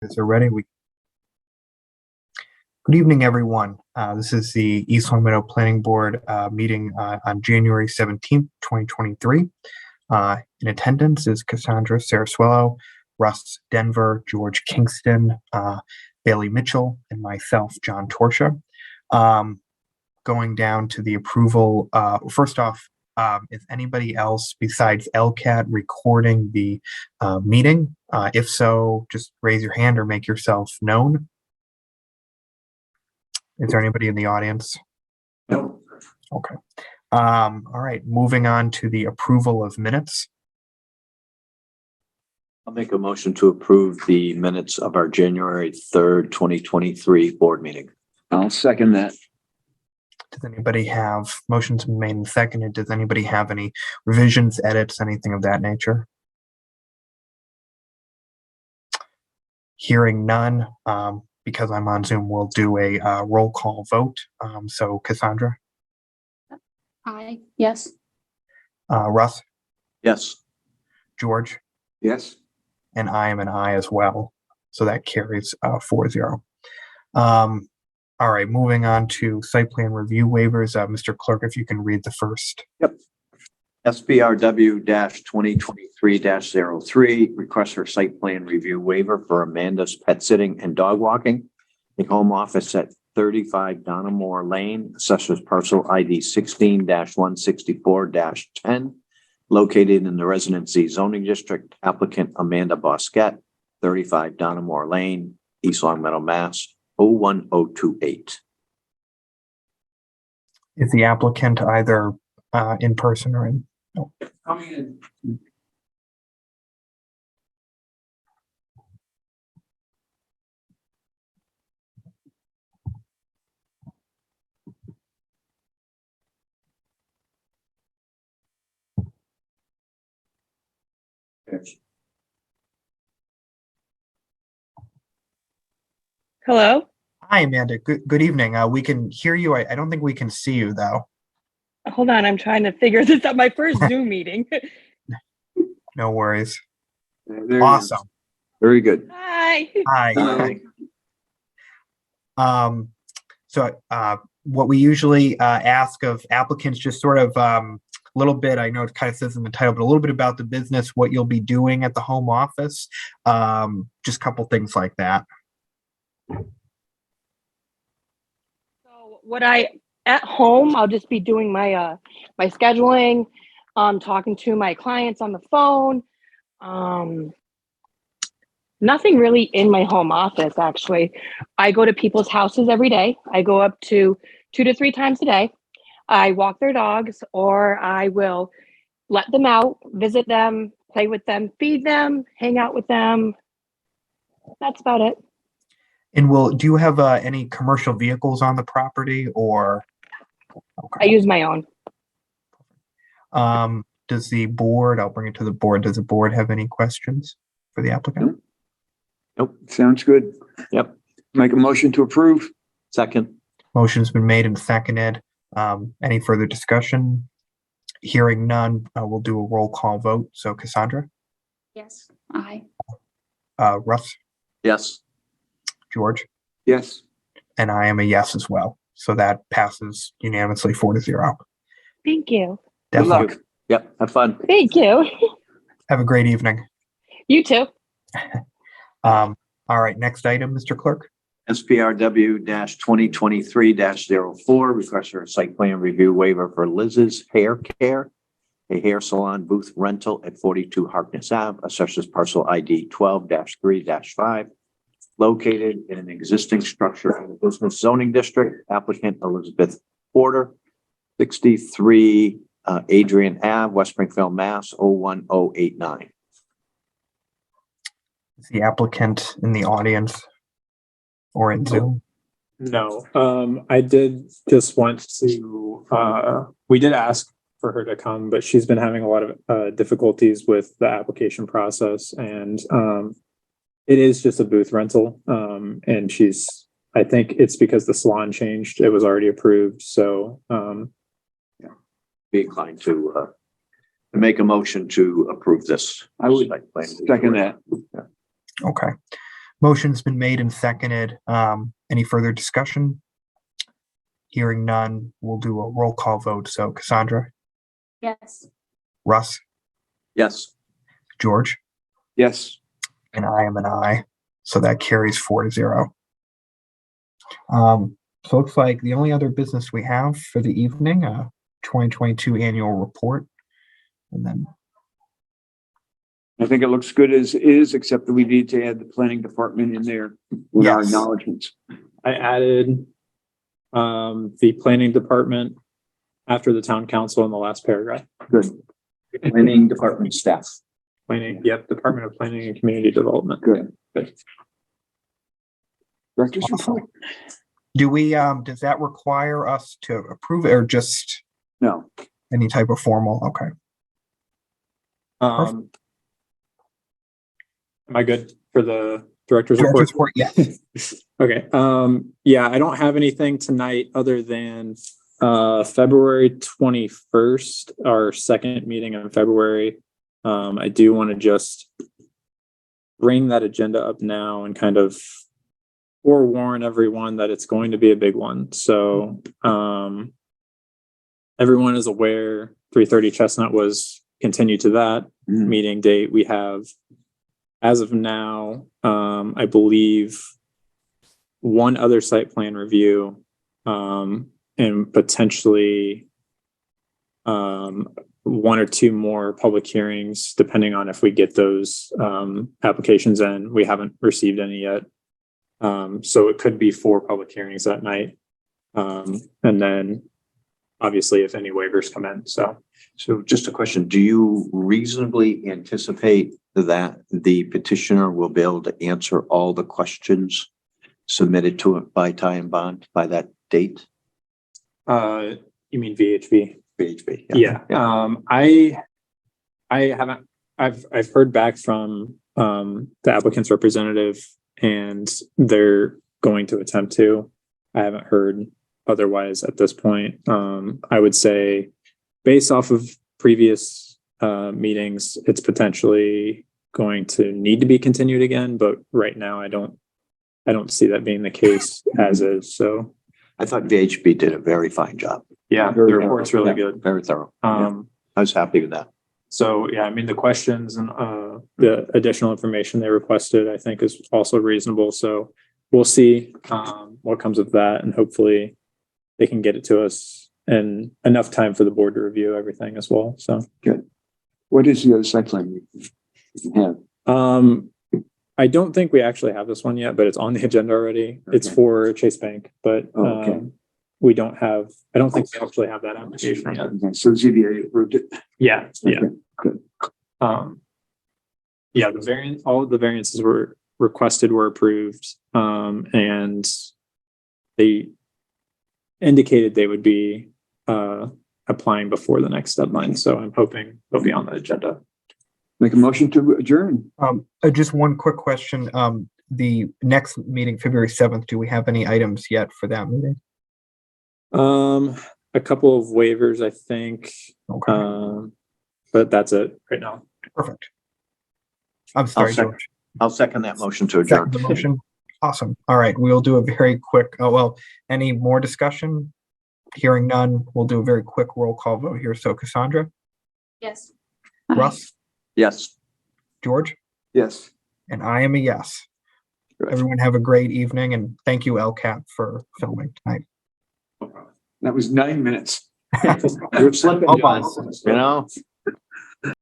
Is it ready? Good evening, everyone. This is the East Long Meadow Planning Board meeting on January 17th, 2023. In attendance is Cassandra Sarasuelo, Russ Denver, George Kingston, Bailey Mitchell, and myself, John Torsha. Going down to the approval, first off, is anybody else besides LCAT recording the meeting? If so, just raise your hand or make yourself known. Is there anybody in the audience? No. Okay. All right, moving on to the approval of minutes. I'll make a motion to approve the minutes of our January 3rd, 2023 board meeting. I'll second that. Does anybody have motions made and seconded? Does anybody have any revisions, edits, anything of that nature? Hearing none, because I'm on Zoom, we'll do a roll call vote. So Cassandra? Aye. Yes. Russ? Yes. George? Yes. And I am an aye as well. So that carries 4-0. All right, moving on to site plan review waivers. Mr. Clerk, if you can read the first. Yep. SPRW-2023-03 request for site plan review waiver for Amanda's Pet Sitting and Dog Walking. The home office at 35 Donamore Lane, assessors parcel ID 16-164-10, located in the residency zoning district. Applicant Amanda Bosquet, 35 Donamore Lane, East Long Meadow, Mass. 01028. Is the applicant either in person or in? No. Coming in. Hello. Hi, Amanda. Good evening. We can hear you. I don't think we can see you, though. Hold on, I'm trying to figure this out. My first Zoom meeting. No worries. There Awesome. Very good. Hi. Hi. So what we usually ask of applicants, just sort of a little bit, I know it kind of says in the title, but a little bit about the business, what you'll be doing at the home office, just a couple things like that. So at home, I'll just be doing my my scheduling, talking to my clients on the phone. Nothing really in my home office, actually. I go to people's houses every day. I go up to 2 to 3 times a day. I walk their dogs, or I will let them out, visit them, play with them, feed them, hang out with them. That's about it. And do you have any commercial vehicles on the property, or? I use my own. Does the board, I'll bring it to the board, does the board have any questions for the applicant? Nope. Sounds good. Yep. Make a motion to approve. Second. Motion's been made and seconded. Any further discussion? Hearing none, we'll do a roll call vote. So Cassandra? Yes. Aye. Russ? Yes. George? Yes. And I am a yes as well. So that passes unanimously 4-0. Thank you. Good Definitely. luck. Yep. Have fun. Thank you. Have a great evening. You too. All right, next item, Mr. Clerk. SPRW-2023-04 request for a site plan review waiver for Liz's Hair Care, a hair salon booth rental at 42 Harkness Ave, assessors parcel ID 12-3-5, located in an existing structure in the business zoning district. Applicant Elizabeth Porter, 63 Adrian Ave, West Springfield, Mass. 01089. Is the applicant in the audience or in Zoom? No, I did just want to, we did ask for her to come, but she's been having a lot of difficulties with the application process, and it is just a booth rental. And I think it's because the salon changed, it was already approved. So Be inclined to make a motion to approve this. I would site plan. second that. Okay. Motion's been made and seconded. Any further discussion? Hearing none, we'll do a roll call vote. So Cassandra, Yes. Russ, Yes. George, Yes. and I am an I. So that carries 4-0. So it looks like the only other business we have for the evening, 2022 annual report. And then, I think it looks good as is, except that we need to add the planning department in there with our Yes. acknowledgements. I added the planning department after the town council in the last paragraph. Good. Planning department staff. Planning, yep, Department of Planning and Community Development. Good. Director's report? do we, does that require us to approve it or just No. any type of formal? Okay. Am I good for the director's report? Director's report, yeah. Okay, yeah, I don't have anything tonight other than February 21st, our second meeting in February. I do want to just bring that agenda up now and kind of forewarn everyone that it's going to be a big one. So everyone is aware 330 Chestnut was continued to that meeting date. We have, as of now, I believe one other site plan review, and potentially one or two more public hearings, depending on if we get those applications in. We haven't received any yet. So it could be 4 public hearings that night. And then obviously if any waivers come in, so. So just a question, do you reasonably anticipate that the petitioner will be able to answer all the questions submitted to it by Ty and Bond by that date? You mean VHB? VHB. Yeah. I haven't, I've heard back from the applicant's representative and they're going to attempt to. I haven't heard otherwise at this point. I would say based off of previous meetings, it's potentially going to need to be continued again, but right now I don't see that being the case as is. So I thought VHB did a very fine job. yeah, the report's really good. Very thorough. I was happy with that. So, yeah, I mean, the questions and the additional information they requested, I think is also reasonable. So we'll see what comes of that, and hopefully they can get it to us in enough time for the board to review everything as well. So What is the other site plan you have? I don't think we actually have this one yet, but it's on the agenda already. It's Okay. for Chase Bank, but Okay. we don't have, I don't think we actually have that application yet. Okay, so ZBA approved it. Yeah, yeah. Okay, good. Yeah, the variant, all of the variances were requested were approved. And they indicated they would be applying before the next deadline. So I'm hoping they'll be on the agenda. Make a motion to adjourn. Just one quick question. The next meeting, February 7th, do we have any items yet for that meeting? A couple of waivers, I think. Okay, But that's it right now. perfect. I'm sorry, George. I'll second that motion to adjourn. Second the motion. Awesome. All right, we'll do a very quick, any more discussion? Hearing none, we'll do a very quick roll call vote here. So Cassandra, Yes. Russ, Yes. George, Yes. and I am a yes. Good. Everyone have a great evening, and thank you, LCAP, for filming tonight. That was 9 minutes. You're slipping. Almost. John.